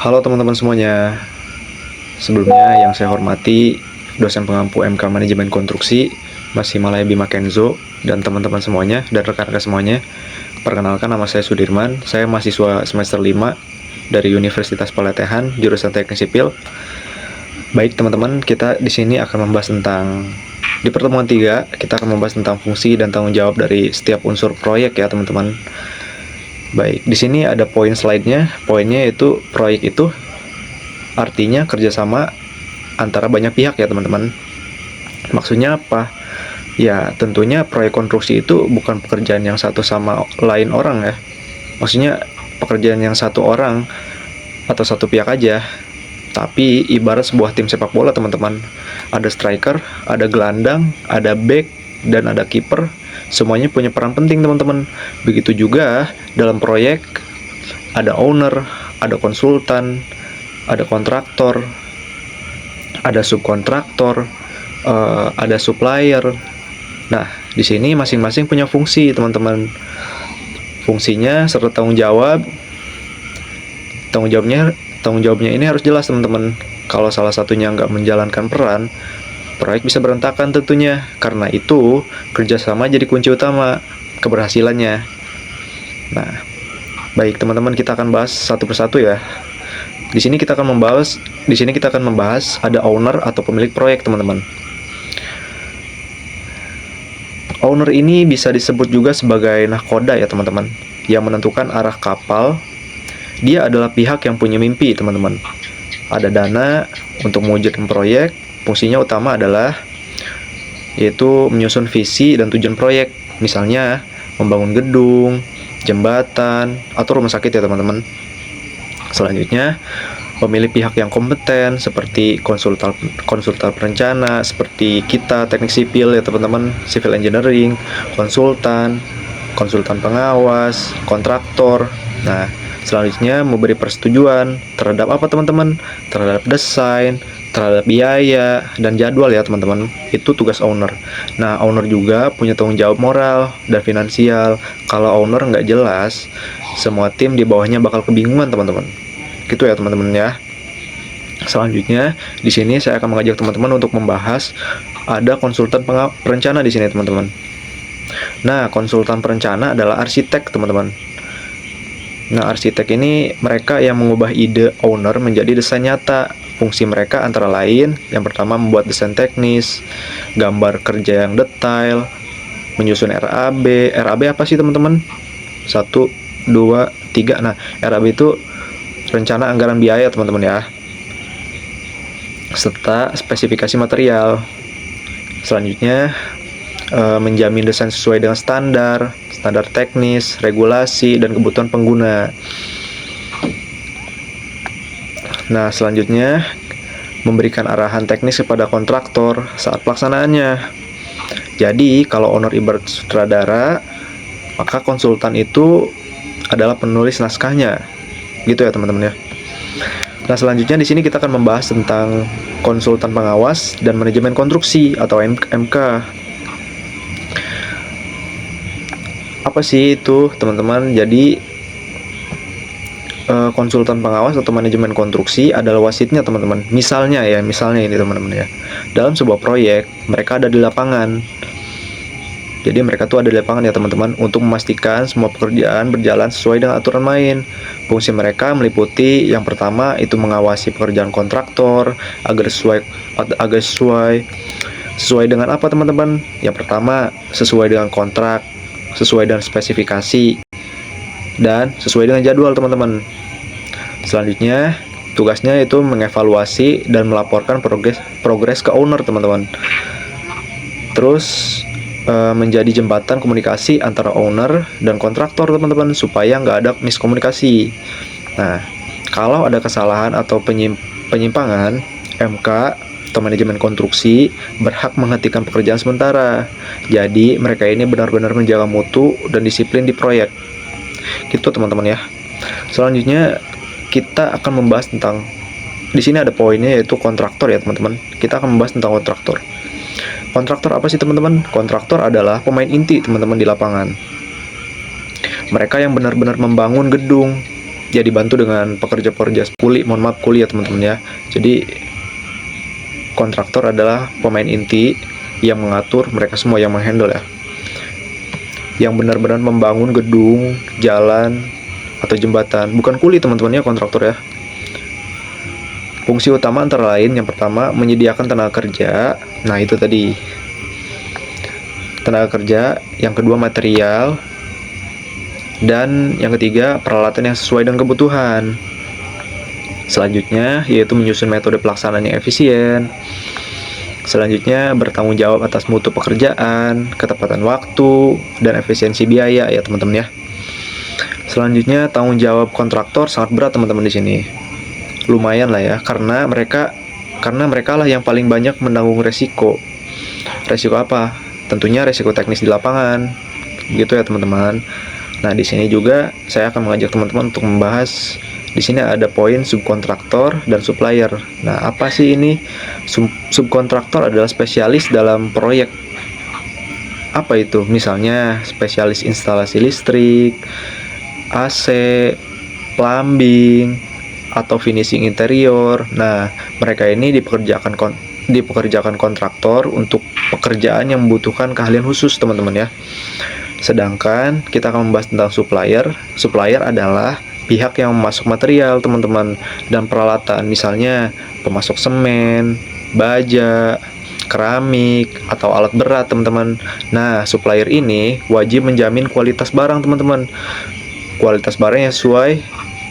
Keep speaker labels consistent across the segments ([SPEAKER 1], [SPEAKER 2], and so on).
[SPEAKER 1] Halo teman-teman semuanya. Sebelumnya yang saya hormati dosen pengampu MK Manajemen Konstruksi Mas Himalaya Bima Kenzo dan teman-teman semuanya dan rekan-rekan semuanya. Perkenalkan, nama saya Sudirman. Saya mahasiswa semester 5 dari Universitas Palatehan, jurusan Teknik Sipil. Baik teman-teman, kita di sini akan membahas tentang di pertemuan 3 kita akan membahas tentang fungsi dan tanggung jawab dari setiap unsur proyek ya teman-teman. Baik, di sini ada poin slide-nya. Poinnya yaitu proyek itu artinya kerjasama antara banyak pihak ya teman-teman. Maksudnya apa? Ya tentunya proyek konstruksi itu bukan pekerjaan yang satu sama lain orang ya. Maksudnya pekerjaan yang satu orang atau satu pihak aja. Tapi ibarat sebuah tim sepak bola teman-teman. Ada striker, ada gelandang, ada back, dan ada kiper. Semuanya punya peran penting teman-teman. Begitu juga dalam proyek ada owner, ada konsultan, ada kontraktor, ada subkontraktor, ada supplier. Nah, di sini masing-masing punya fungsi, teman-teman. Fungsinya serta tanggung jawab. Tanggung jawabnya ini harus jelas, teman-teman. Kalau salah satunya nggak menjalankan peran, proyek bisa berantakan tentunya. Karena itu, kerjasama jadi kunci utama keberhasilannya. Nah, baik teman-teman, kita akan bahas satu persatu ya. Di sini kita akan membahas ada owner atau pemilik proyek, teman-teman. Owner ini bisa disebut juga sebagai nahkoda ya, teman-teman, yang menentukan arah kapal. Dia adalah pihak yang punya mimpi, teman-teman. Ada dana untuk mewujudkan proyek. Fungsinya utama adalah yaitu menyusun visi dan tujuan proyek. Misalnya membangun gedung, jembatan, atau rumah sakit ya, teman-teman. Selanjutnya, memilih pihak yang kompeten seperti konsultan perencana, seperti kita teknik sipil ya teman-teman, civil engineering, konsultan pengawas, kontraktor. Nah, selanjutnya memberi persetujuan terhadap apa teman-teman? Terhadap desain, terhadap biaya dan jadwal ya teman-teman. Itu tugas owner. Nah, owner juga punya tanggung jawab moral dan finansial. Kalau owner nggak jelas, semua tim di bawahnya bakal kebingungan teman-teman. Gitu ya teman-teman ya. Selanjutnya di sini saya akan mengajak teman-teman untuk membahas ada konsultan perencana di sini teman-teman. Nah, konsultan perencana adalah arsitek teman-teman. Nah, arsitek ini mereka yang mengubah ide owner menjadi desain nyata. Fungsi mereka antara lain, yang pertama membuat desain teknis, gambar kerja yang detail, menyusun RAB. RAB apa sih teman-teman? 1, 2, 3. Nah, RAB itu rencana anggaran biaya teman-teman ya, serta spesifikasi material. Selanjutnya menjamin desain sesuai dengan standar teknis, regulasi, dan kebutuhan pengguna. Nah, selanjutnya memberikan arahan teknis kepada kontraktor saat pelaksanaannya. Jadi, kalau owner ibarat sutradara, maka konsultan itu adalah penulis naskahnya. Gitu ya, teman-teman ya. Nah, selanjutnya di sini kita akan membahas tentang konsultan pengawas dan manajemen konstruksi atau MK. Apa sih itu, teman-teman? Jadi konsultan pengawas atau manajemen konstruksi adalah wasitnya, teman-teman. Misalnya ini teman-teman ya. Dalam sebuah proyek, mereka ada di lapangan. Jadi mereka tuh ada di lapangan ya teman-teman, untuk memastikan semua pekerjaan berjalan sesuai dengan aturan main. Fungsi mereka meliputi yang pertama itu mengawasi pekerjaan kontraktor agar sesuai dengan apa teman-teman? Yang pertama sesuai dengan kontrak, sesuai dengan spesifikasi, dan sesuai dengan jadwal teman-teman. Selanjutnya tugasnya itu mengevaluasi dan melaporkan progres ke owner teman-teman. Terus menjadi jembatan komunikasi antara owner dan kontraktor teman-teman, supaya nggak ada miskomunikasi. Nah, kalau ada kesalahan atau penyimpangan, MK atau manajemen konstruksi berhak menghentikan pekerjaan sementara. Jadi mereka ini benar-benar menjaga mutu dan disiplin di proyek. Gitu teman-teman ya. Selanjutnya kita akan membahas tentang, di sini ada poinnya yaitu kontraktor ya teman-teman. Kita akan membahas tentang kontraktor. Kontraktor apa sih teman-teman? Kontraktor adalah pemain inti teman-teman di lapangan. Mereka yang benar-benar membangun gedung, ya dibantu dengan pekerja-pekerja kuli ya teman-teman ya. Jadi kontraktor adalah pemain inti yang mengatur, mereka semua yang menghandle ya, yang benar-benar membangun gedung, jalan, atau jembatan. Bukan kuli teman-teman ya, kontraktor ya. Fungsi utama antara lain, yang pertama menyediakan tenaga kerja. Nah itu tadi tenaga kerja, yang kedua material, dan yang ketiga peralatan yang sesuai dengan kebutuhan. Selanjutnya yaitu menyusun metode pelaksanaan yang efisien. Selanjutnya bertanggung jawab atas mutu pekerjaan, ketepatan waktu, dan efisiensi biaya ya teman-teman ya. Selanjutnya tanggung jawab kontraktor sangat berat teman-teman di sini. Lumayan lah ya, karena mereka lah yang paling banyak menanggung resiko. Resiko apa? Tentunya resiko teknis di lapangan. Gitu ya teman-teman. Nah, di sini juga saya akan mengajak teman-teman untuk membahas. Di sini ada poin subkontraktor dan supplier. Nah, apa sih ini? Subkontraktor adalah spesialis dalam proyek. Apa itu? Misalnya spesialis instalasi listrik, AC, plumbing, atau finishing interior. Nah, mereka ini dipekerjakan kontraktor untuk pekerjaan yang membutuhkan keahlian khusus, teman-teman ya. Sedangkan kita akan membahas tentang supplier. Supplier adalah pihak yang memasok material, teman-teman, dan peralatan, misalnya pemasok semen, baja, keramik, atau alat berat, teman-teman. Nah, supplier ini wajib menjamin kualitas barang, teman-teman. Kualitas barang yang sesuai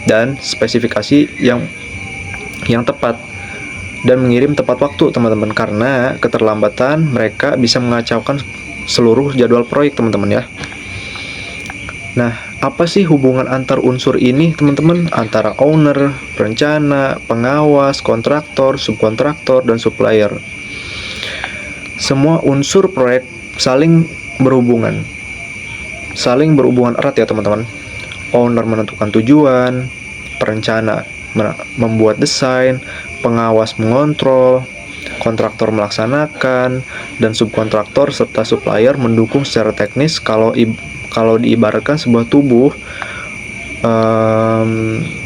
[SPEAKER 1] dan spesifikasi yang tepat, dan mengirim tepat waktu, teman-teman, karena keterlambatan mereka bisa mengacaukan seluruh jadwal proyek, teman-teman ya. Nah, apa sih hubungan antar unsur ini, teman-teman? Antara owner, perencana, pengawas, kontraktor, subkontraktor, dan supplier. Semua unsur proyek saling berhubungan erat ya teman-teman. Owner menentukan tujuan, perencana membuat desain, pengawas mengontrol, kontraktor melaksanakan, dan subkontraktor serta supplier mendukung secara teknis. Kalau diibaratkan sebuah tubuh,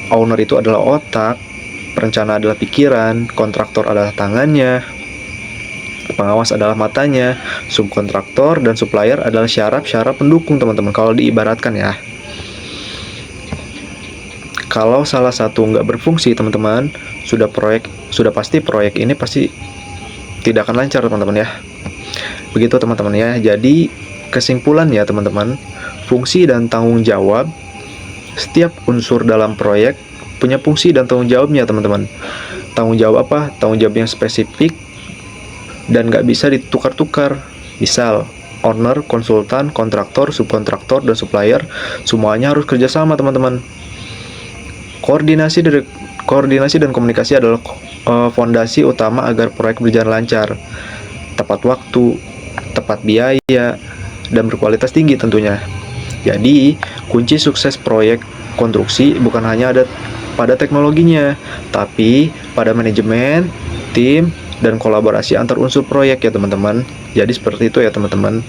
[SPEAKER 1] owner itu adalah otak, perencana adalah pikiran, kontraktor adalah tangannya, pengawas adalah matanya, subkontraktor dan supplier adalah syaraf pendukung, teman-teman, kalau diibaratkan ya. Kalau salah satu nggak berfungsi, teman-teman, sudah pasti proyek ini pasti tidak akan lancar, teman-teman ya. Begitu teman-teman ya. Jadi kesimpulan ya teman-teman, fungsi dan tanggung jawab setiap unsur dalam proyek punya fungsi dan tanggung jawabnya, teman-teman. Tanggung jawab apa? Tanggung jawab yang spesifik dan nggak bisa ditukar-tukar. Misal owner, konsultan, kontraktor, subkontraktor, dan supplier semuanya harus kerjasama, teman-teman. Koordinasi dan komunikasi adalah fondasi utama agar proyek berjalan lancar, tepat waktu, tepat biaya, dan berkualitas tinggi tentunya. Jadi, kunci sukses proyek konstruksi bukan hanya ada pada teknologinya, tapi pada manajemen, tim, dan kolaborasi antar unsur proyek ya teman-teman. Jadi seperti itu ya teman-teman.